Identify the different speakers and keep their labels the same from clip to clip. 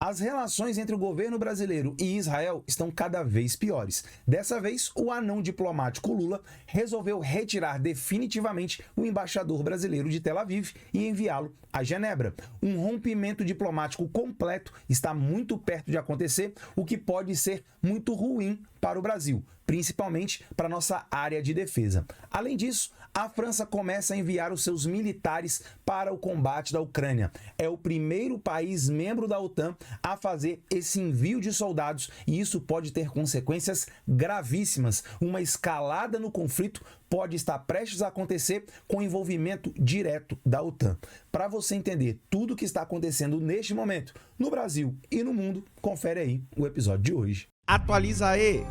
Speaker 1: As relações entre o governo brasileiro e Israel estão cada vez piores. Dessa vez, o anão diplomático Lula resolveu retirar definitivamente o embaixador brasileiro de Tel Aviv e enviá-lo a Genebra. Um rompimento diplomático completo está muito perto de acontecer, o que pode ser muito ruim para o Brasil, principalmente para nossa área de defesa. Além disso, a França começa a enviar os seus militares para o combate da Ucrânia. É o primeiro país membro da OTAN a fazer esse envio de soldados e isso pode ter consequências gravíssimas. Uma escalada no conflito pode estar prestes a acontecer com envolvimento direto da OTAN. Para você entender tudo o que está acontecendo neste momento no Brasil e no mundo, confere aí o episódio de hoje. Atualiza aí!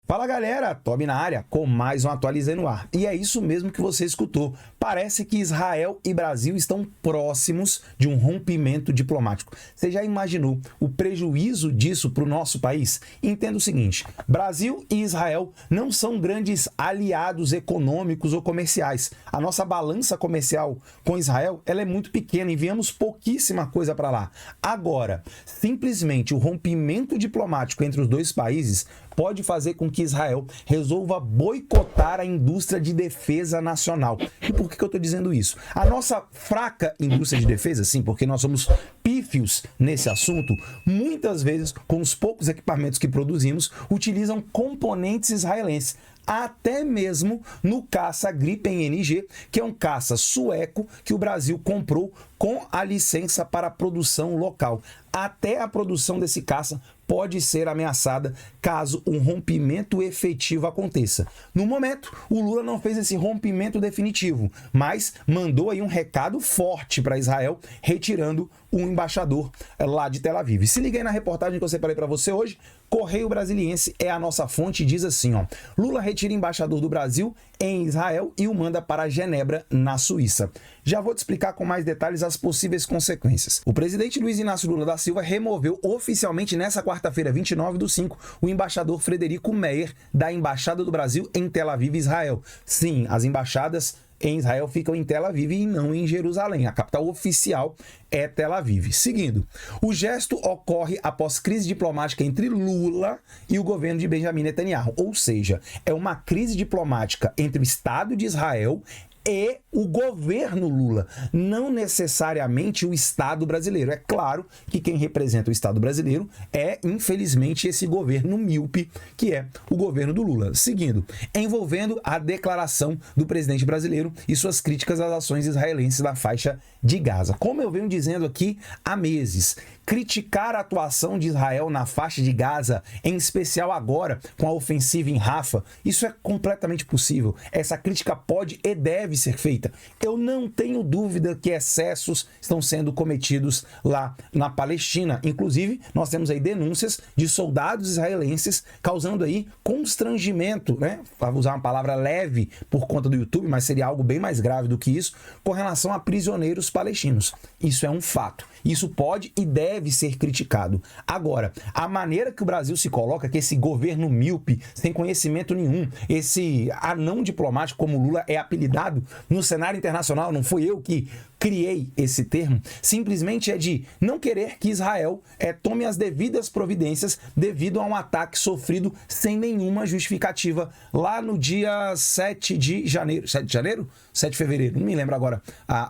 Speaker 1: Fala galera, Tobi na área com mais um Atualizei no Ar. E é isso mesmo que você escutou. Parece que Israel e Brasil estão próximos de um rompimento diplomático. Você já imaginou o prejuízo disso para o nosso país? Entenda o seguinte, Brasil e Israel não são grandes aliados econômicos ou comerciais. A nossa balança comercial com Israel ela é muito pequena, enviamos pouquíssima coisa para lá. Agora, simplesmente o rompimento diplomático entre os dois países pode fazer com que Israel resolva boicotar a indústria de defesa nacional. E por que eu estou dizendo isso? A nossa fraca indústria de defesa, sim, porque nós somos pífios nesse assunto, muitas vezes, com os poucos equipamentos que produzimos, utilizam componentes israelenses. Até mesmo no caça Gripen NG, que é um caça sueco que o Brasil comprou com a licença para a produção local. Até a produção desse caça pode ser ameaçada caso um rompimento efetivo aconteça. No momento, o Lula não fez esse rompimento definitivo, mas mandou aí um recado forte para Israel, retirando o embaixador lá de Tel Aviv. Se liga aí na reportagem que eu separei para você hoje. Correio Brasiliense é a nossa fonte e diz assim, ó: Lula retira embaixador do Brasil em Israel e o manda para Genebra, na Suíça. Já vou te explicar com mais detalhes as possíveis consequências. O presidente Luiz Inácio Lula da Silva removeu oficialmente nessa quarta-feira, 29/5, o embaixador Frederico Meyer da Embaixada do Brasil em Tel Aviv, Israel. Sim, as embaixadas em Israel ficam em Tel Aviv e não em Jerusalém. A capital oficial é Tel Aviv. Seguindo, o gesto ocorre após crise diplomática entre Lula e o governo de Benjamin Netanyahu. Ou seja, é uma crise diplomática entre o Estado de Israel e o governo Lula, não necessariamente o Estado brasileiro. É claro que quem representa o Estado brasileiro é, infelizmente, esse governo míope, que é o governo do Lula. Seguindo, envolvendo a declaração do presidente brasileiro e suas críticas às ações israelenses na faixa de Gaza. Como eu venho dizendo aqui há meses, criticar a atuação de Israel na faixa de Gaza, em especial agora com a ofensiva em Rafa, isso é completamente possível. Essa crítica pode e deve ser feita. Eu não tenho dúvida que excessos estão sendo cometidos lá na Palestina. Inclusive, nós temos aí denúncias de soldados israelenses causando aí constrangimento, né? Vou usar uma palavra leve por conta do YouTube, mas seria algo bem mais grave do que isso, com relação a prisioneiros palestinos. Isso é um fato. Isso pode e deve ser criticado. Agora, a maneira que o Brasil se coloca, que esse governo míope, sem conhecimento nenhum, esse anão diplomático como Lula é apelidado no cenário internacional, não fui eu que criei esse termo, simplesmente é de não querer que Israel tome as devidas providências devido a um ataque sofrido sem nenhuma justificativa lá no dia 7 de janeiro, 7 de janeiro? 7 de fevereiro, não me lembro agora a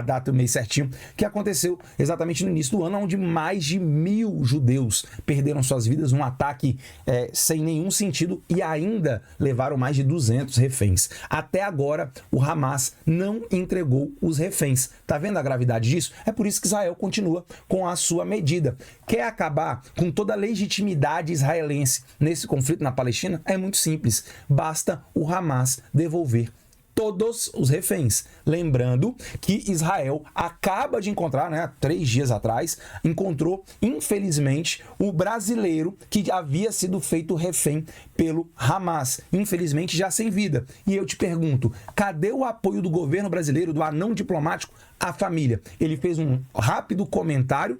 Speaker 1: data, o mês certinho, que aconteceu exatamente no início do ano, onde mais de 1.000 judeus perderam suas vidas num ataque sem nenhum sentido e ainda levaram mais de 200 reféns. Até agora, o Hamas não entregou os reféns. Tá vendo a gravidade disso? É por isso que Israel continua com a sua medida. Quer acabar com toda a legitimidade israelense nesse conflito na Palestina? É muito simples. Basta o Hamas devolver todos os reféns. Lembrando que Israel acaba de encontrar, né, 3 dias atrás, encontrou, infelizmente, o brasileiro que havia sido feito refém pelo Hamas, infelizmente já sem vida. E eu te pergunto, cadê o apoio do governo brasileiro, do anão diplomático, à família? Ele fez um rápido comentário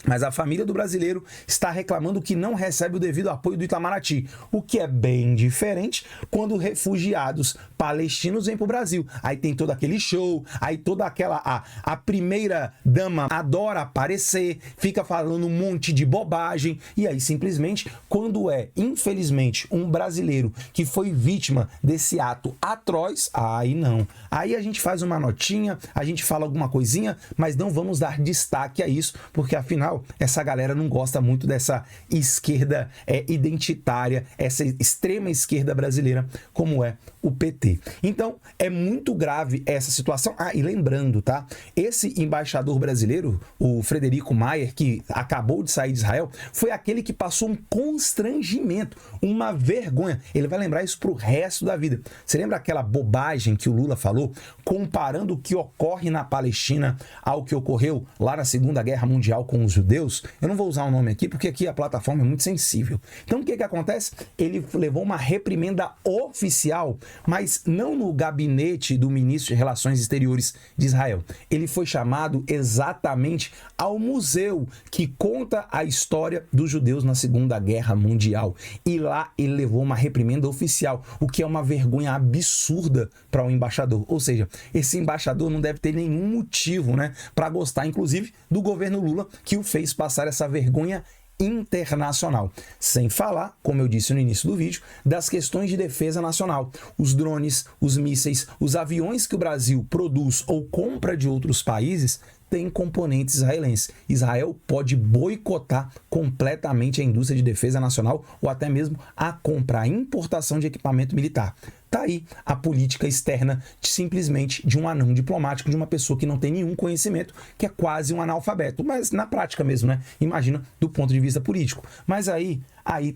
Speaker 1: Mas a família do brasileiro está reclamando que não recebe o devido apoio do Itamaraty, o que é bem diferente quando refugiados palestinos vêm para o Brasil. Aí tem todo aquele show, aí toda aquela... A primeira dama adora aparecer, fica falando um monte de bobagem, e aí simplesmente, quando é, infelizmente, um brasileiro que foi vítima desse ato atroz, aí não. Aí a gente faz uma notinha, a gente fala alguma coisinha, mas não vamos dar destaque a isso, porque afinal essa galera não gosta muito dessa esquerda identitária, essa extrema esquerda brasileira, como é o PT. Então, é muito grave essa situação. E lembrando, tá? Esse embaixador brasileiro, o Frederico Mayer, que acabou de sair de Israel, foi aquele que passou um constrangimento, uma vergonha. Ele vai lembrar isso pro resto da vida. Você lembra aquela bobagem que o Lula falou, comparando o que ocorre na Palestina ao que ocorreu lá na Segunda Guerra Mundial com os judeus? Eu não vou usar o nome aqui, porque aqui a plataforma é muito sensível. Então, o que acontece? Ele levou uma reprimenda oficial, mas não no gabinete do ministro de Relações Exteriores de Israel. Ele foi chamado exatamente ao museu que conta a história dos judeus na Segunda Guerra Mundial. E lá ele levou uma reprimenda oficial, o que é uma vergonha absurda para o embaixador. Ou seja, esse embaixador não deve ter nenhum motivo, né, para gostar, inclusive, do governo Lula, que o fez passar essa vergonha internacional. Sem falar, como eu disse no início do vídeo, das questões de defesa nacional. Os drones, os mísseis, os aviões que o Brasil produz ou compra de outros países têm componentes israelenses. Israel pode boicotar completamente a indústria de defesa nacional ou até mesmo a compra, a importação de equipamento militar. Tá aí a política externa simplesmente de um anão diplomático, de uma pessoa que não tem nenhum conhecimento, que é quase um analfabeto, mas na prática mesmo, né? Imagina do ponto de vista político. Mas aí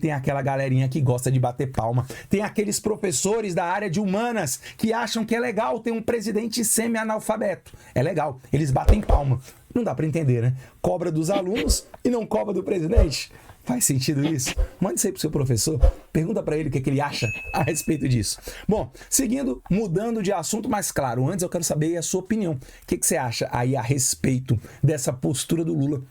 Speaker 1: tem aquela galerinha que gosta de bater palma, tem aqueles professores da área de humanas que acham que é legal ter um presidente semi-analfabeto. É legal, eles batem palma. Não dá para entender, né? Cobra dos alunos e não cobra do presidente. Faz sentido isso? Mande isso aí pro seu professor, pergunta para ele o que ele acha a respeito disso. Bom, seguindo, mudando de assunto, mas claro, antes eu quero saber a sua opinião. O que você acha aí a respeito dessa postura do Lula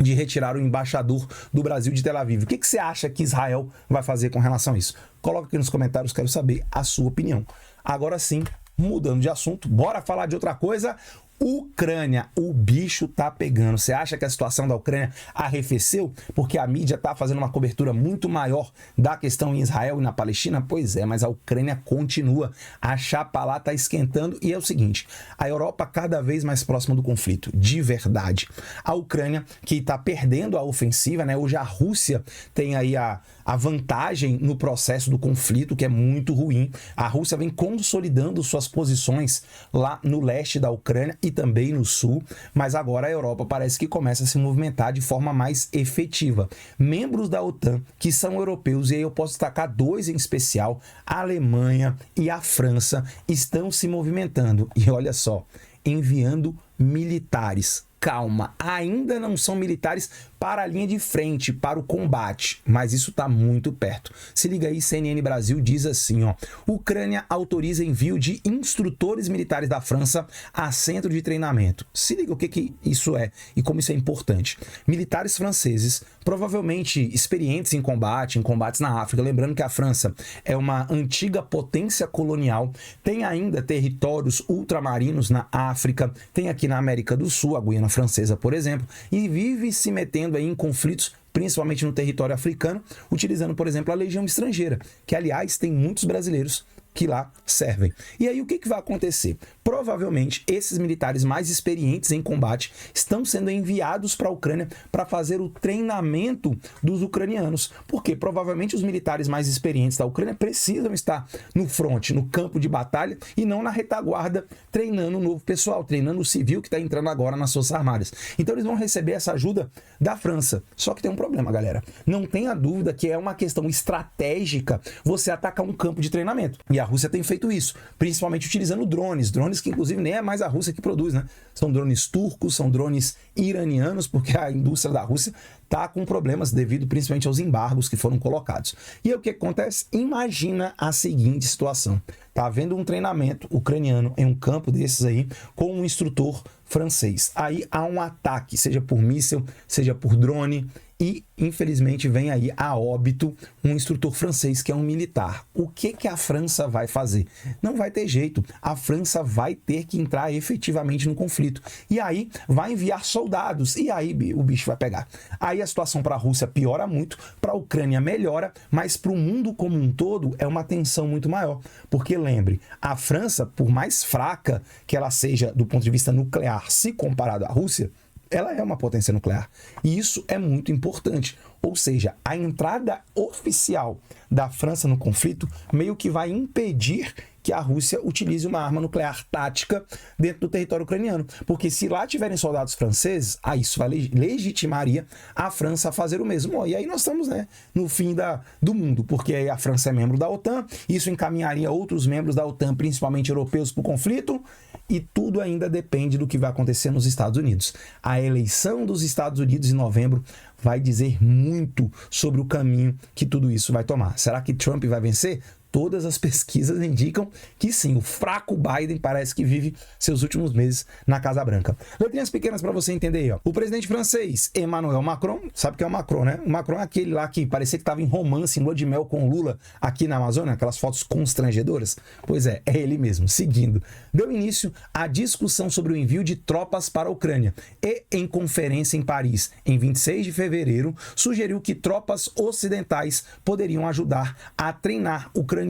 Speaker 1: de retirar o embaixador do Brasil de Tel Aviv? O que você acha que Israel vai fazer com relação a isso? Coloca aqui nos comentários, quero saber a sua opinião. Agora sim, mudando de assunto, bora falar de outra coisa. Ucrânia, o bicho tá pegando. Você acha que a situação da Ucrânia arrefeceu porque a mídia tá fazendo uma cobertura muito maior da questão em Israel e na Palestina? Pois é, mas a Ucrânia continua. A chapa lá tá esquentando e é o seguinte, a Europa cada vez mais próxima do conflito, de verdade. A Ucrânia que tá perdendo a ofensiva, né? Hoje a Rússia tem aí a vantagem no processo do conflito, que é muito ruim. A Rússia vem consolidando suas posições lá no leste da Ucrânia e também no sul, mas agora a Europa parece que começa a se movimentar de forma mais efetiva. Membros da OTAN, que são europeus, e aí eu posso destacar dois em especial, a Alemanha e a França, estão se movimentando. E olha só, enviando militares. Calma, ainda não são militares para a linha de frente, para o combate, mas isso está muito perto. Se liga aí, CNN Brasil diz assim, ó: Ucrânia autoriza envio de instrutores militares da França a centro de treinamento. Se liga o que isso é e como isso é importante. Militares franceses, provavelmente experientes em combates na África, lembrando que a França é uma antiga potência colonial, tem ainda territórios ultramarinos na África, tem aqui na América do Sul, a Guiana Francesa, por exemplo, e vive se metendo aí em conflitos, principalmente no território africano, utilizando, por exemplo, a legião estrangeira, que, aliás, tem muitos brasileiros que lá servem. E aí o que vai acontecer? Provavelmente esses militares mais experientes em combate estão sendo enviados para a Ucrânia para fazer o treinamento dos ucranianos, porque provavelmente os militares mais experientes da Ucrânia precisam estar no fronte, no campo de batalha e não na retaguarda treinando o novo pessoal, treinando o civil que está entrando agora nas Forças Armadas. Então eles vão receber essa ajuda da França. Só que tem um problema, galera. Não tenha dúvida que é uma questão estratégica você atacar um campo de treinamento. E a Rússia tem feito isso, principalmente utilizando drones que inclusive nem é mais a Rússia que produz, né? São drones turcos, são drones iranianos, porque a indústria da Rússia está com problemas devido principalmente aos embargos que foram colocados. E aí, o que acontece? Imagina a seguinte situação. Tá havendo um treinamento ucraniano em um campo desses aí com um instrutor francês. Aí há um ataque, seja por míssil, seja por drone, e infelizmente vem aí a óbito um instrutor francês que é um militar. O que a França vai fazer? Não vai ter jeito. A França vai ter que entrar efetivamente no conflito. E aí vai enviar soldados. E aí o bicho vai pegar. Aí a situação para a Rússia piora muito, para a Ucrânia melhora, mas para o mundo como um todo é uma tensão muito maior. Porque lembre, a França, por mais fraca que ela seja do ponto de vista nuclear, se comparado à Rússia, ela é uma potência nuclear. E isso é muito importante. Ou seja, a entrada oficial da França no conflito meio que vai impedir que a Rússia utilize uma arma nuclear tática dentro do território ucraniano. Porque se lá tiverem soldados franceses, isso vai legitimaria a França a fazer o mesmo. E aí nós estamos, né, no fim do mundo, porque aí a França é membro da OTAN, isso encaminharia outros membros da OTAN, principalmente europeus, para o conflito, e tudo ainda depende do que vai acontecer nos Estados Unidos. A eleição dos Estados Unidos em novembro vai dizer muito sobre o caminho que tudo isso vai tomar. Será que Trump vai vencer? Todas as pesquisas indicam que sim, o fraco Biden parece que vive seus últimos meses na Casa Branca. Letrinhas pequenas para você entender aí, ó. O presidente francês, Emmanuel Macron, sabe que é o Macron, né? O Macron é aquele lá que parecia que estava em romance, em lua de mel com o Lula aqui na Amazônia, aquelas fotos constrangedoras. Pois é ele mesmo. Seguindo, deu início à discussão sobre o envio de tropas para a Ucrânia e, em conferência em Paris, em 26 de fevereiro, sugeriu que tropas ocidentais poderiam ajudar a treinar ucranianos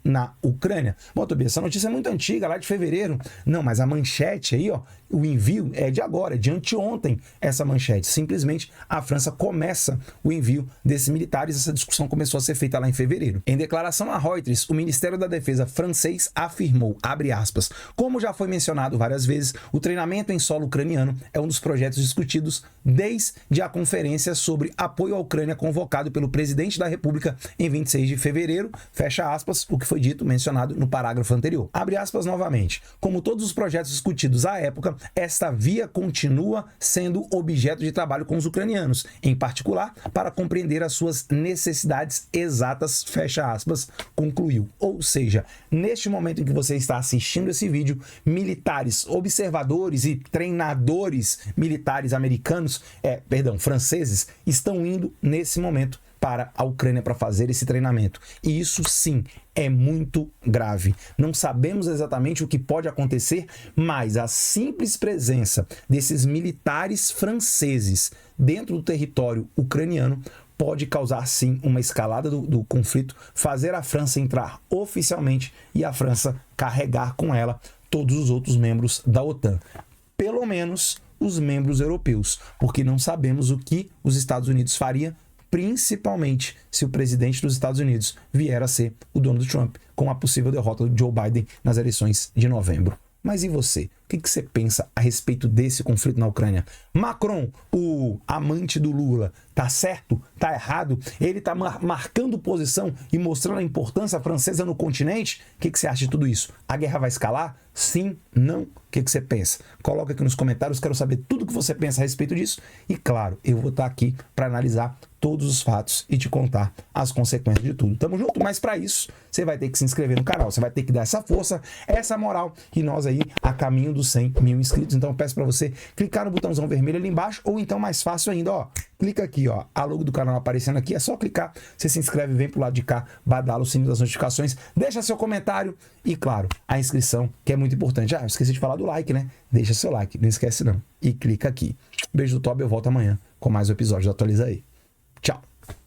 Speaker 1: na Ucrânia. Bom, Tobias, essa notícia é muito antiga, lá de fevereiro. Não, mas a manchete aí, ó, o envio é de agora, é de anteontem essa manchete. Simplesmente a França começa o envio desses militares. Essa discussão começou a ser feita lá em fevereiro. Em declaração à Reuters, o Ministério da Defesa francês afirmou, abre aspas, como já foi mencionado várias vezes, o treinamento em solo ucraniano é um dos projetos discutidos desde a conferência sobre apoio à Ucrânia convocado pelo presidente da República em 26 de fevereiro, fecha aspas, o que foi dito, mencionado no parágrafo anterior. Abre aspas novamente. Como todos os projetos discutidos à época, esta via continua sendo objeto de trabalho com os ucranianos, em particular para compreender as suas necessidades exatas, fecha aspas, concluiu. Ou seja, neste momento em que você está assistindo esse vídeo, militares, observadores e treinadores militares americanos, franceses, estão indo nesse momento para a Ucrânia para fazer esse treinamento. E isso sim é muito grave. Não sabemos exatamente o que pode acontecer, mas a simples presença desses militares franceses dentro do território ucraniano pode causar sim uma escalada do conflito, fazer a França entrar oficialmente e a França carregar com ela todos os outros membros da OTAN. Pelo menos os membros europeus, porque não sabemos o que os Estados Unidos faria, principalmente se o presidente dos Estados Unidos vier a ser o Donald Trump, com a possível derrota do Joe Biden nas eleições de novembro. Mas e você? O que você pensa a respeito desse conflito na Ucrânia? Macron, o amante do Lula, tá certo? Tá errado? Ele tá marcando posição e mostrando a importância francesa no continente? O que você acha de tudo isso? A guerra vai escalar? Sim? Não? O que você pensa? Coloca aqui nos comentários, quero saber tudo o que você pensa a respeito disso. E claro, eu vou estar aqui para analisar todos os fatos e te contar as consequências de tudo. Tamo junto? Mas para isso, você vai ter que se inscrever no canal, você vai ter que dar essa força, essa moral, e nós aí a caminho dos 100 mil inscritos. Então eu peço para você clicar no botãozão vermelho ali embaixo, ou então mais fácil ainda, ó, clica aqui, ó, a logo do canal aparecendo aqui, é só clicar, você se inscreve, vem pro lado de cá, badala o sininho das notificações, deixa seu comentário e, claro, a inscrição, que é muito importante. Eu esqueci de falar do like, né? Deixa seu like, não esquece não. E clica aqui. Beijo do Tobi, eu volto amanhã com mais um episódio do Atualiza Aí. Tchau!